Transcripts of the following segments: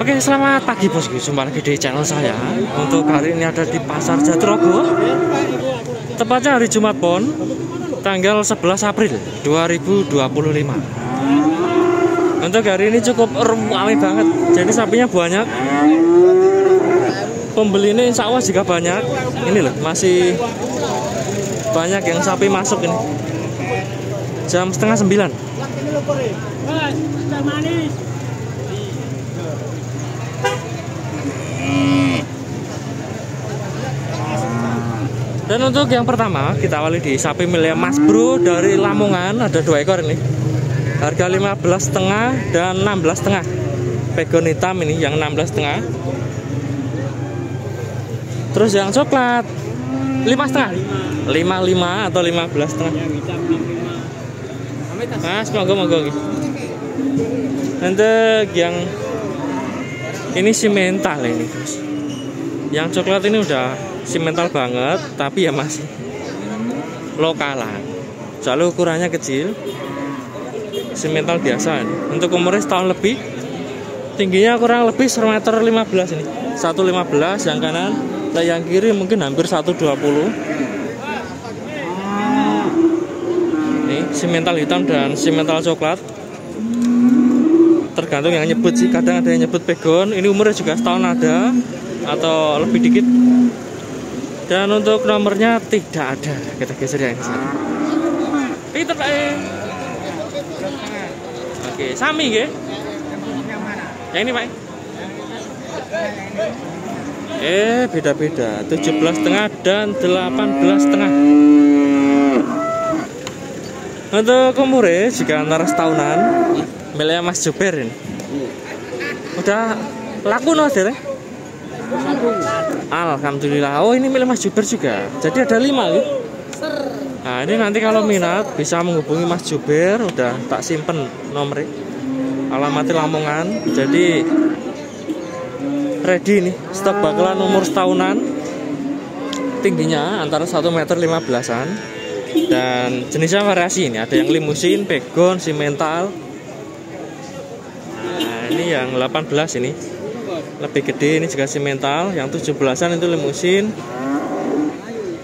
Oke, selamat pagi bosku, jumpa lagi di channel saya. Untuk hari ini ada di Pasar Jatirogo, tepatnya hari Jumat Pon, tanggal 11 April 2025. Untuk hari ini cukup ramai banget, jadi sapinya banyak. Pembeli ini insya Allah juga banyak. Ini loh, masih banyak yang sapi masuk ini. Jam setengah 9. Dan untuk yang pertama kita awali di sapi milik Mas Bro dari Lamongan, ada 2 ekor ini. Harga 15,5 dan 16,5. Pegon hitam ini yang 16,5. Terus yang coklat 5,5. 55 atau 15,5. Mas, monggo. Untuk yang ini simental ini, terus. Yang coklat ini udah simental banget, tapi ya masih lokalan. Soalnya ukurannya kecil. Simental biasa ini. Untuk umurnya setahun lebih. Tingginya kurang lebih 1,15 meter ini. 1,15 yang kanan, dan yang kiri mungkin hampir 1,20. Ini simental hitam dan simental coklat. Tergantung yang nyebut sih, kadang ada yang nyebut pegon. Ini umurnya juga setahun ada atau lebih dikit. Dan untuk nomornya tidak ada. Kita geser yang ini. Itu Pak. Oke, sami nggih. Yang ini Pak. Beda-beda. 17,5 dan 18,5. Untuk umurnya juga antara setahunan. Miliknya Mas Juber ini. Udah laku no deh. Alhamdulillah. Oh, ini milik Mas Juber juga. Jadi ada 5 gitu. Nah, ini nanti kalau minat bisa menghubungi Mas Juber. Udah tak simpen nomornya. Alamatnya Lamongan. Jadi ready nih. Stok bakalan umur setahunan. Tingginya antara 1,15 meter. Dan jenisnya variasi ini. Ada yang limusin, pegon, simental. Ini yang 18 ini lebih gede, ini juga simental. Yang 17-an itu limusin.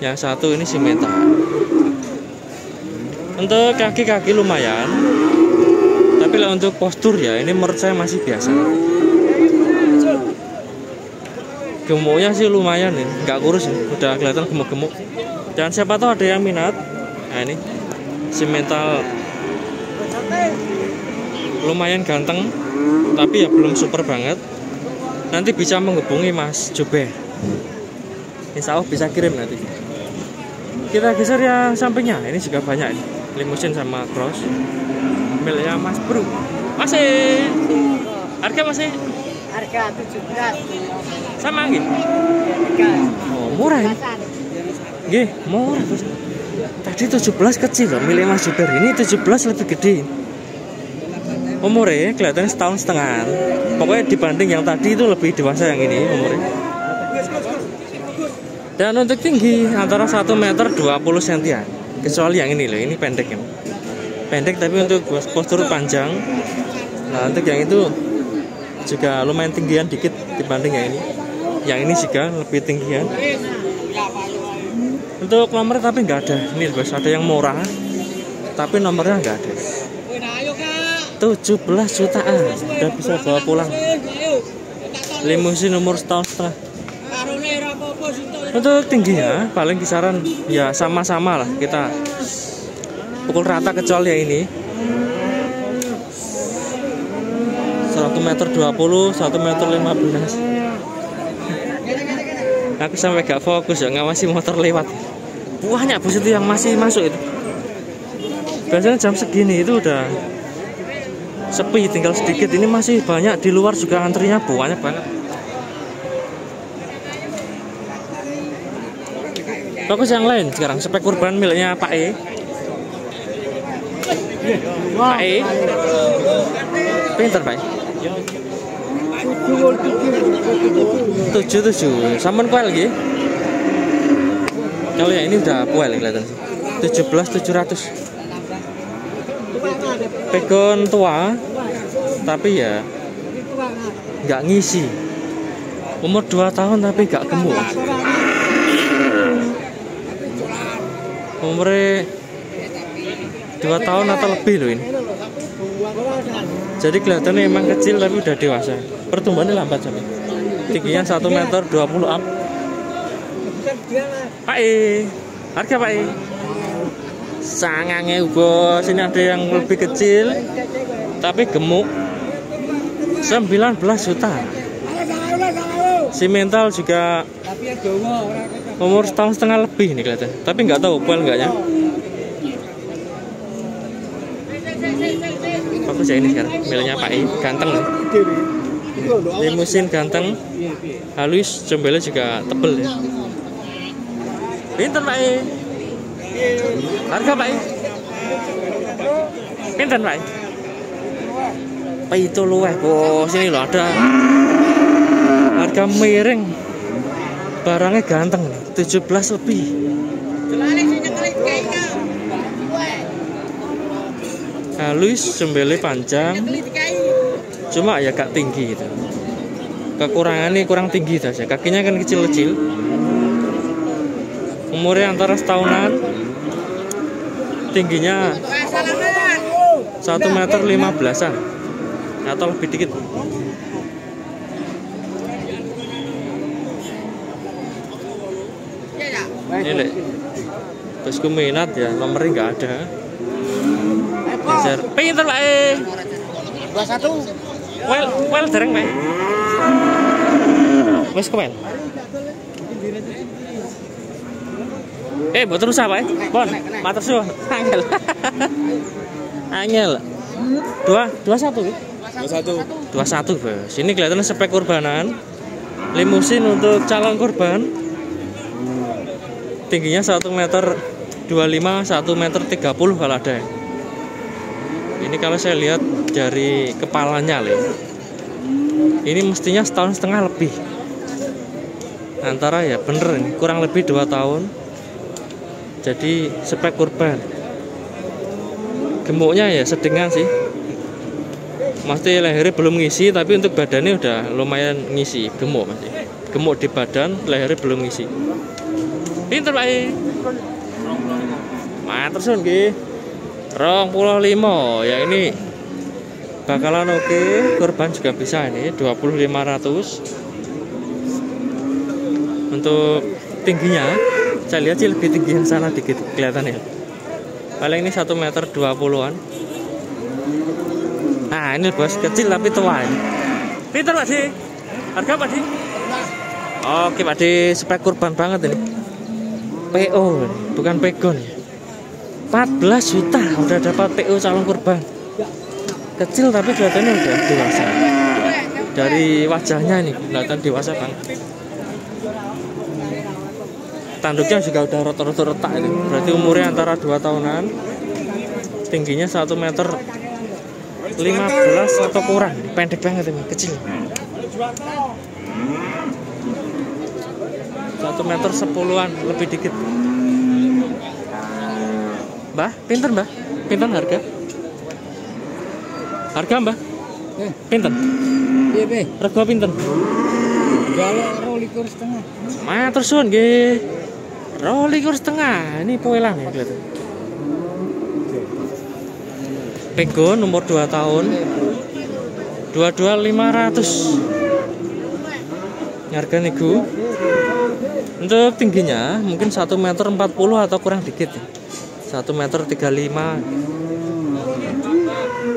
Yang satu ini simental. Untuk kaki-kaki lumayan. Tapi lah untuk postur ya, ini menurut saya masih biasa. Gemuknya sih lumayan nih, nggak kurus nih, udah kelihatan gemuk-gemuk. Dan siapa tahu ada yang minat. Nah ini simental lumayan ganteng, tapi ya belum super banget. Nanti bisa menghubungi Mas Juber. Insya Allah bisa kirim nanti. Kita geser yang sampingnya. Ini juga banyak ini. Limusin sama cross. Miliknya Mas Bro. Masih. Harga masih? Harga 17. Sama nggih? Oh, murah ini. Nggih, murah. Tadi 17 kecil loh milik Mas Juber. Ini 17 lebih gede. Umurnya kelihatannya setahun setengah. Pokoknya dibanding yang tadi itu lebih dewasa yang ini umurnya. Dan untuk tinggi antara 1,20 meter cm. Kecuali yang ini loh, ini pendek ya. Pendek tapi untuk postur panjang. Nah untuk yang itu juga lumayan tinggian dikit dibanding yang ini. Yang ini juga lebih tinggian. Untuk nomornya tapi nggak ada. Ini bos, ada yang murah, tapi nomornya nggak ada. 17 jutaan udah bisa bawa pulang. Limusin umur setahun setengah. Untuk tingginya paling kisaran ya sama-sama lah, kita pukul rata kecuali yang ini 1,20 meter, 1,15 meter. Aku sampai gak fokus ya ngawasi motor lewat. Banyak bus itu yang masih masuk itu. Biasanya jam segini itu udah sepi, tinggal sedikit. Ini masih banyak di luar juga, antrinya banyak banget. Fokus yang lain sekarang, spek kurban miliknya Pak E. Pak E, pinter Pak E. 77, sampun kuel lagi. Kalau yang ini udah kuel kelihatan. 17.700. Pegon tua, tapi ya nggak ngisi. Umur 2 tahun tapi nggak gemuk. Umurnya 2 tahun atau lebih loh ini. Jadi kelihatannya emang kecil tapi udah dewasa. Pertumbuhannya lambat sampai. Tingginya 1 meter 20 up. Pak harga Pak Sangange bos. Ini ada yang lebih kecil tapi gemuk. 19 juta. Simental juga umur 1,5 tahun lebih nih kelihatan. Tapi nggak tahu poil enggaknya. Bagus ya ini sekarang. Milnya Pak ganteng nih. Limusin ganteng. Halus, jembelnya juga tebel ya. Pinten Pak harga Pak pinten Pak itu luweh bos. Ini loh ada harga miring, barangnya ganteng 17 lebih. Halus, jembele panjang, cuma ya gak tinggi gitu. Kekurangannya kurang tinggi saja. Kakinya kan kecil-kecil. Umurnya antara setahunan. Tingginya 1 meter 15-an atau lebih dikit. Ini lek bosku minat ya, nomornya nggak ada. Kejar pinter Pak 21. Well dereng Pak. Wes kewel. Mboten usah Pak. Pon, matur suwun. Angel. Angel. 21. 21 bos. Ini kelihatan spek kurbanan. Limusin untuk calon kurban. Tingginya 1 meter 25, 1 meter 30 kalau ada. Ini kalau saya lihat dari kepalanya loh. Ini mestinya 1,5 tahun lebih. Antara ya bener ini kurang lebih 2 tahun. Jadi spek kurban. Gemuknya ya sedengan sih. Masih lehernya belum ngisi, tapi untuk badannya udah lumayan ngisi. Gemuk masih. Gemuk di badan, lehernya belum ngisi. Pinter Pak matur suwun nggih. 25 ya ini bakalan oke. Kurban juga bisa ini 2500. Untuk tingginya saya lihat sih lebih tinggi yang sana dikit kelihatannya. Paling ini 1 meter 20-an. Nah ini bos kecil tapi tua ini. Pinter Pak Di. Harga Pak Di? Oke Pak Di, spek kurban banget ini. PO bukan pegon ya. 14 juta udah dapat PO calon kurban. Kecil tapi kelihatannya udah dewasa. Dari wajahnya nih kelihatan dewasa banget. Tanduknya juga udah rata-rata retak ini. Berarti umurnya antara 2 tahunan. Tingginya 1 meter 15 atau kurang. Pendek banget ini, kecil. 1 meter 10-an lebih dikit. Mbah, pinten Mbah? Pinten harga? Harga Mbah? Pinten? Iya, rego pinten? Kalau 22,5. Matur suwun nggih. 22,5. Ini poelan ya kelihatan. Pegon umur 2 tahun. 22.500. Harga niku. Untuk tingginya mungkin 1 meter 40 atau kurang dikit ya. 1 meter 35.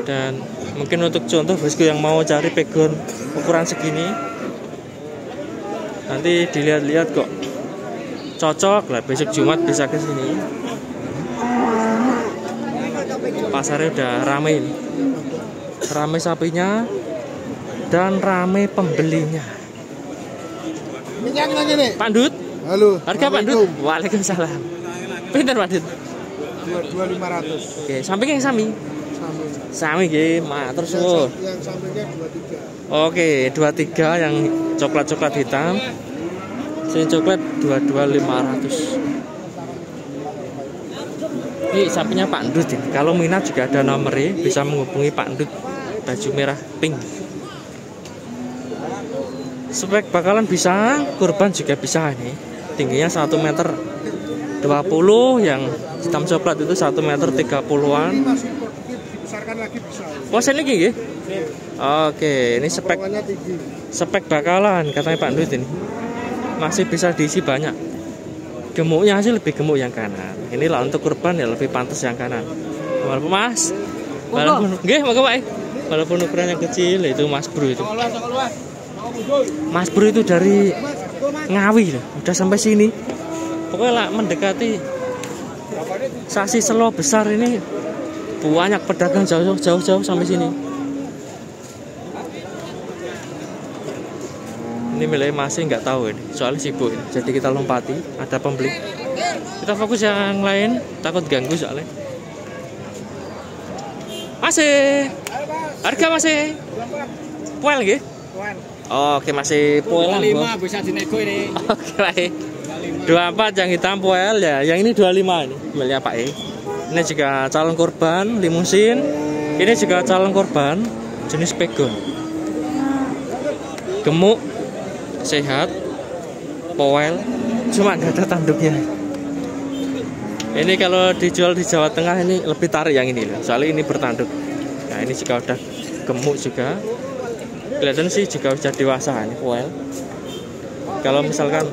Dan mungkin untuk contoh bosku yang mau cari pegon ukuran segini, nanti dilihat-lihat kok cocok lah, besok Jumat bisa ke sini. Pasarnya udah rame ini. Rame sapinya dan rame pembelinya. Pandut. Halo. Harga Pandut? Waalaikumsalam. Pinten Pandut? 22.500. Oke, sampingnya yang sami. Sami nggih, matur suwun. Yang sampingnya 23. Oke, 23 yang coklat-coklat hitam. Sini coklat 22.500. Ini sapinya Pak Ndut ini. Kalau minat juga ada nomornya, bisa menghubungi Pak Ndut. Baju merah pink. Spek bakalan bisa, kurban juga bisa ini. Tingginya 1 meter 20, yang hitam coklat itu 1 meter 30-an. Masih dibesarkan lagi bisa. Wah, ini nggih. Oke, ini spek Pokoknya tinggi. spek bakalan katanya Pak Dut ini. Masih bisa diisi banyak. Gemuknya sih lebih gemuk yang kanan. Inilah untuk kurban ya lebih pantas yang kanan. Walaupun Mas, walaupun nggih, monggo Pak. Walaupun ukuran yang kecil itu Mas Bro itu. Mas Bro itu dari Ngawi loh, udah sampai sini. Pokoknya lah mendekati Sasi Selo besar ini banyak pedagang jauh-jauh sampai sini. Ini milik masih nggak tahu ini, soalnya sibuk ini. Jadi kita lompati, ada pembeli. Kita fokus yang lain, takut ganggu soalnya. Masih, harga masih, poel gitu. Oke, masih poelan. 25 bisa dinego ini. Oke, baik. 24 yang hitam poel ya, yang ini 25 ini miliknya Pak E. Ini juga calon korban limusin. Ini juga calon korban jenis pegon. Gemuk, sehat, poel, cuma nggak ada tanduknya. Ini kalau dijual di Jawa Tengah ini lebih tarik yang ini loh, soalnya ini bertanduk. Nah, ini juga udah gemuk juga. Kelihatan sih juga sudah dewasa ini poel. Kalau misalkan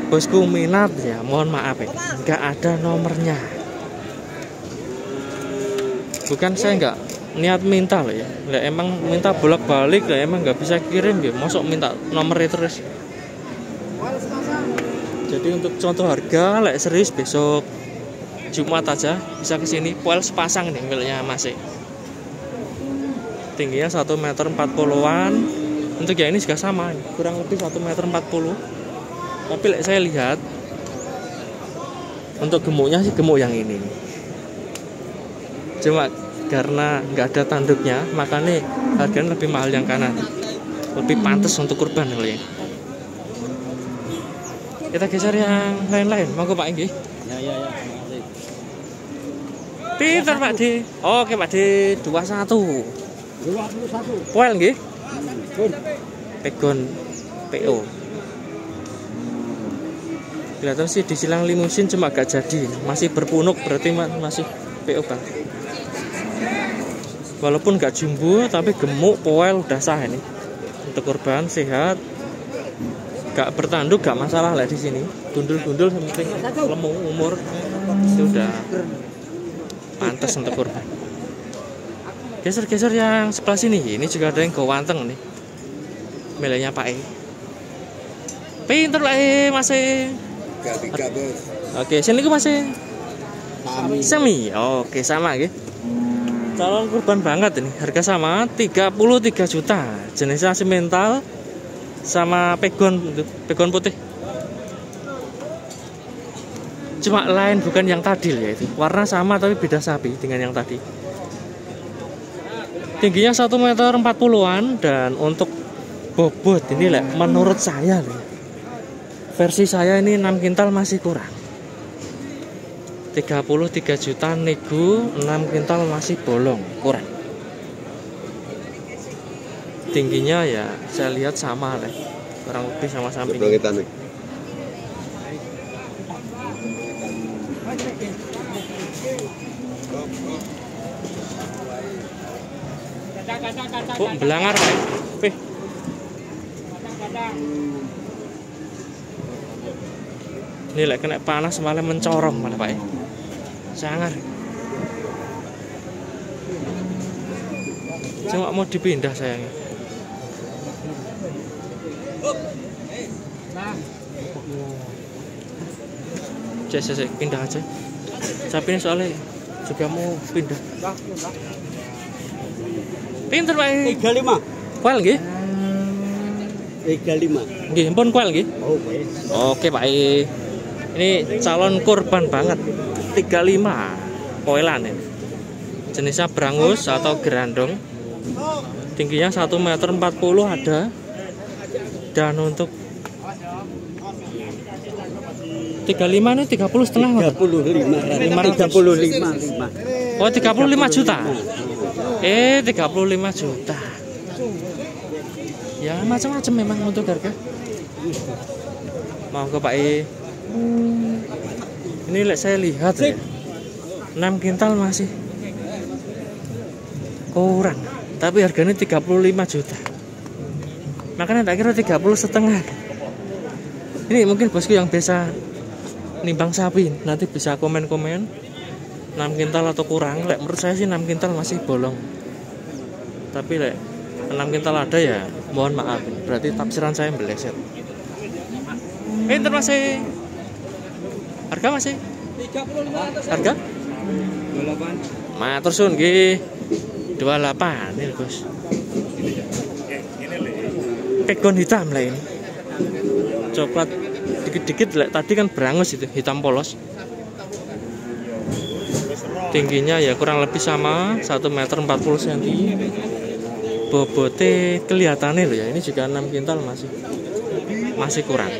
bosku minat ya, mohon maaf ya, nggak ada nomornya. Bukan saya nggak niat minta loh ya, lah emang minta bolak-balik lah, emang nggak bisa kirim ya, masuk minta nomornya terus. Jadi untuk contoh harga, like serius besok Jumat aja bisa kesini. Poel sepasang nih miliknya masih. Tingginya 1 meter 40-an. Untuk yang ini juga sama, kurang lebih 1 meter 40. Tapi saya lihat untuk gemuknya sih gemuk yang ini. Cuma karena nggak ada tanduknya, makanya harganya lebih mahal yang kanan. Lebih pantas untuk kurban kali ya. Kita geser yang lain-lain. Monggo Pak Inggi. Ya. Pinter Pak D. Oke Pak D, 21. 21. Poel nggih? Pegon PO. Kelihatan sih disilang limusin cuma gak jadi. Masih berpunuk berarti masih PO Bang. Walaupun gak jumbo tapi gemuk, poel udah sah ini. Untuk korban sehat. Gak bertanduk gak masalah lah di sini. Gundul-gundul yang penting lemu umur itu udah pantas untuk korban. Geser-geser yang sebelah sini. Ini juga ada yang gawanteng nih. Miliknya Pak E. Pinter Pak E masih. 33 bos. Oke, sini ku masih. Semi. Oke, sama gitu. Calon kurban banget ini. Harga sama 33 juta. Jenisnya simental sama pegon putih. Cuma lain bukan yang tadi ya itu. Warna sama tapi beda sapi dengan yang tadi. Tingginya 1 meter 40-an dan untuk bobot ini lah menurut saya loh. Versi saya ini 6 kintal masih kurang. 33 juta nego, 6 kintal masih bolong, kurang. Tingginya ya saya lihat sama lah. Kurang lebih sama samping. Oh, belangar Pak. Ini lek kena panas malah mencorong malah Pak. Sangar. Cuma mau dipindah sayangnya. Cek pindah aja. Sapi ini soalnya juga mau pindah. Pinter Pak. 35. Kuel nggih? 35. Nggih, ampun kuel nggih. Oh, wes. Oke, Pak. Ini calon kurban banget. 35 poelan ini. Jenisnya brangus atau gerandong. Tingginya 1 meter 40 ada. Dan untuk 35 ini 30 setengah. 35. Oh, 35 juta. 35 juta. Ya macam-macam memang untuk harga. Mau ke Pak E. Ini saya lihat ya, 6 kintal masih kurang, tapi harganya 35 juta. Makanya tak kira 30,5. Ini mungkin bosku yang biasa nimbang sapi, nanti bisa komen-komen 6 kintal atau kurang. Lek menurut saya sih 6 kintal masih bolong. Tapi lek 6 kintal ada ya mohon maaf, berarti tafsiran saya meleset. Pinter masih. Harga masih? 35. Harga? 28. Matur suwun nggih. 28 ini, Bos. Pegon hitam lah ini. Coklat dikit-dikit lah. Tadi kan berangus itu, hitam polos. Tingginya ya kurang lebih sama 1 meter 40 cm. Bobotnya kelihatannya loh ya. Ini juga 6 kintal masih kurang.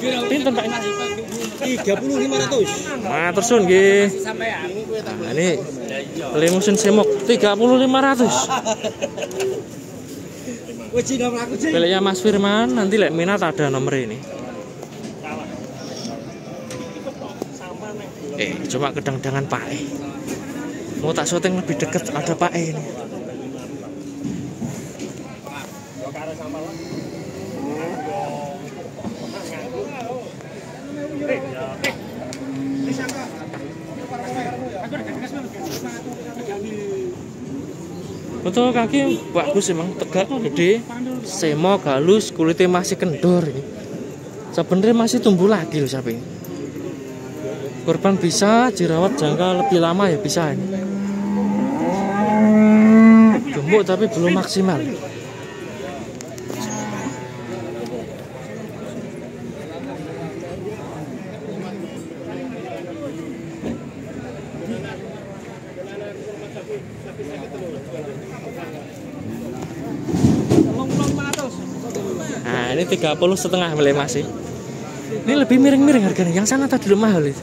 Pinten Pak? 3.500. Matur suwun nggih. Nah, ini limusin semok 3.500. Pilihnya Mas Firman, nanti lek minat ada nomor ini. Coba kedang-dangan Pak E. Mau tak syuting lebih dekat ada Pak E ini. Untuk kaki bagus emang, tegak, gede, semok, halus, kulitnya masih kendor ini. Sebenarnya masih tumbuh lagi loh sapi ini. Kurban bisa dirawat jangka lebih lama ya bisa ini. Gemuk tapi belum maksimal. Nah ini 30,5 milih masih. Ini lebih miring-miring harganya. Yang sana tadi lebih mahal itu.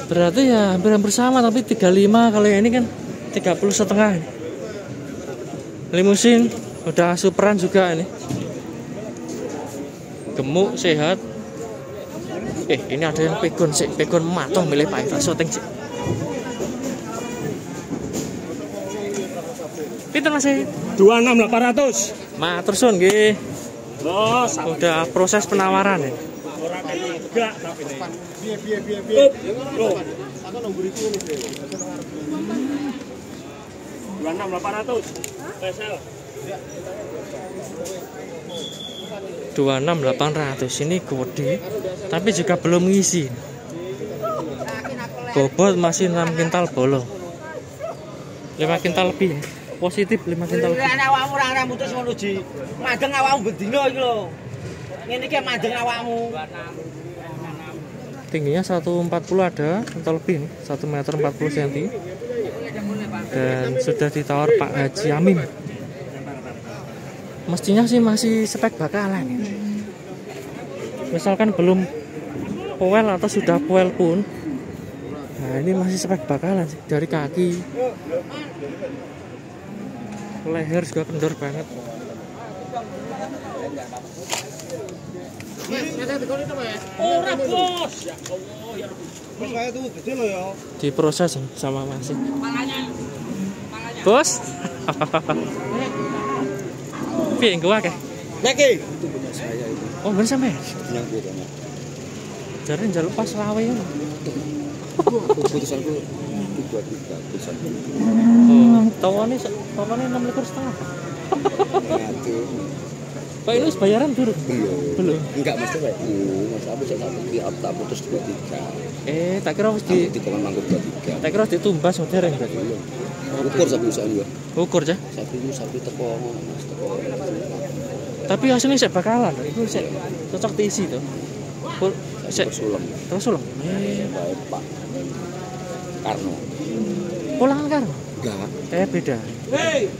Berarti ya hampir sama, tapi 35. Kalau yang ini kan 30,5. Limusin udah superan juga ini. Gemuk, sehat. Ini ada yang pegon sih, pegon matong milih Pak Ira syuting sih. Pinten Mas? 26.800. Matur suwun nggih. Udah proses penawaran ya. Ora enggak tapi ini. Piye. 26.800. Spesial. 26.800 ini gede, tapi juga belum ngisi. Bobot masih 6 kintal bolong. 5 kintal lebih. Positif 5 kintal lebih. Nek awakmu ora mutus ngono Ji. Madeng awakmu bendina iki lho. Ngene iki madeng awakmu. Tingginya 140 ada atau lebih nih, 1 meter 40 cm. Dan sudah ditawar Pak Haji Amin. Mestinya sih masih spek bakalan. Misalkan belum poel atau sudah poel pun, nah ini masih spek bakalan sih. Dari kaki, leher juga kendor banget. Ora bos. Diproses sama masih. Bos. Piye engko akeh? Niki. Oh, ben sampe. Jare njaluk pas lawe ngono. Putusanku 23 putusan. Oh, tawane 6,5. Pak ini bayaran turun? Belum. Enggak mesti Pak. Mas aku tak putus 23. Tak kira wis di dikon mangkuk 23. tak kira ditumbas modern berarti. Ukur sapi usaha juga. Ukur ya. Sapi teko Mas teko. Tapi hasilnya sik bakalan. Iku sik cocok diisi to. Sik Sulam. terus ulang. Baik Pak Karno. Pulangan karo? Enggak. Beda. Hei.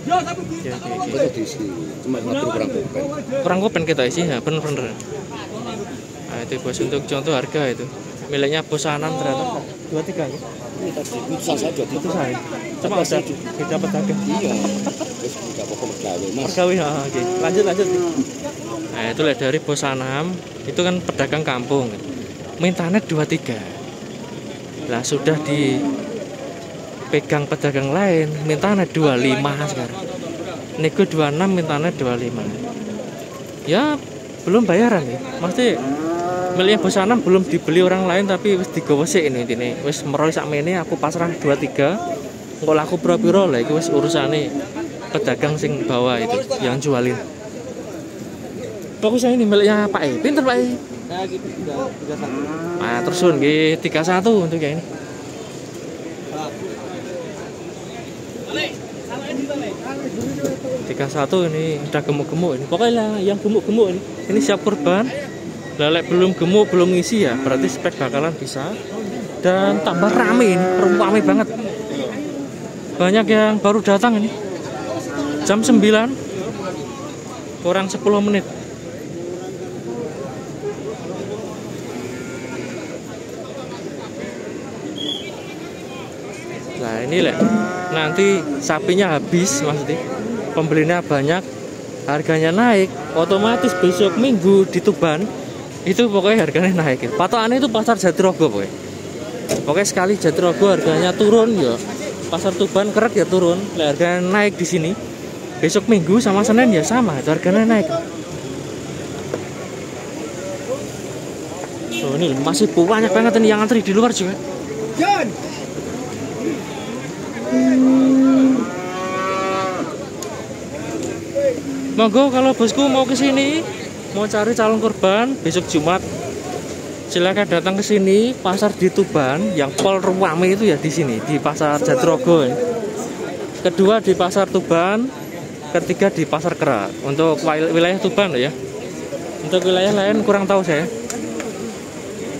Yo tapi Itu diisi. Cuma ngatur kurang kopen. Kurang kopen kita isi ya, bener-bener. Nah, itu bos untuk contoh harga itu. Miliknya Bos Anam ternyata 23 ya. Ini tadi putusan saya 23. Itu saya. Cuma udah beda pedagang. Iya. Terus enggak pokok mergawe, Mas. Mergawe, oke. Lanjut. Nah, itu lihat dari Bos Anam, itu kan pedagang kampung. Mintanya 23. Nah, sudah dipegang pedagang lain, mintanya 25 sekarang. Nego 26, mintanya 25. Ya, belum bayaran ya. Mesti miliknya Bos Anam belum dibeli orang lain tapi wis digawa sik ini intine. Wis meroy sakmene aku pasrah 23. Engko laku pira-pira lah iki wis urusane pedagang sing bawa itu yang jualin. Fokus ini miliknya Pak E. Pinter Pak E. Nah, gitu 31. Nah, terusun nggih 31 untuk yang ini. Tiga satu ini udah gemuk-gemuk ini. Pokoknya yang gemuk-gemuk ini siap kurban. Lelek belum gemuk, belum ngisi ya, berarti spek bakalan bisa. Dan tambah rame ini, rame banget. Banyak yang baru datang ini. Jam 9 kurang 10 menit. Nah ini lah, nanti sapinya habis maksudnya, pembelinya banyak, harganya naik, otomatis besok Minggu di Tuban itu pokoknya harganya naik. Patokannya itu pasar Jatirogo pokoknya sekali Jatirogo harganya turun ya, pasar Tuban Kerek ya turun, harganya naik di sini. Besok Minggu sama Senin ya sama, itu harganya naik. So ini masih banyak banget ini yang antri di luar juga. John. Monggo kalau bosku mau ke sini, mau cari calon kurban besok Jumat, silakan datang ke sini. Pasar di Tuban yang pol rame itu ya di sini di pasar Jatirogo. Kedua di pasar Tuban, ketiga di pasar Kerak. Untuk wilayah Tuban loh ya. Untuk wilayah lain kurang tahu saya.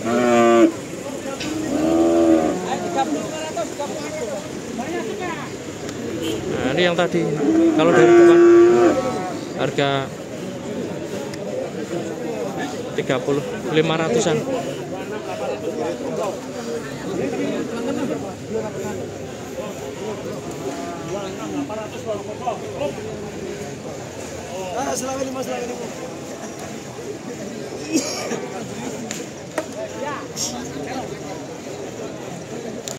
Nah, ini yang tadi kalau dari Tuban harga 500-an. Selamat 5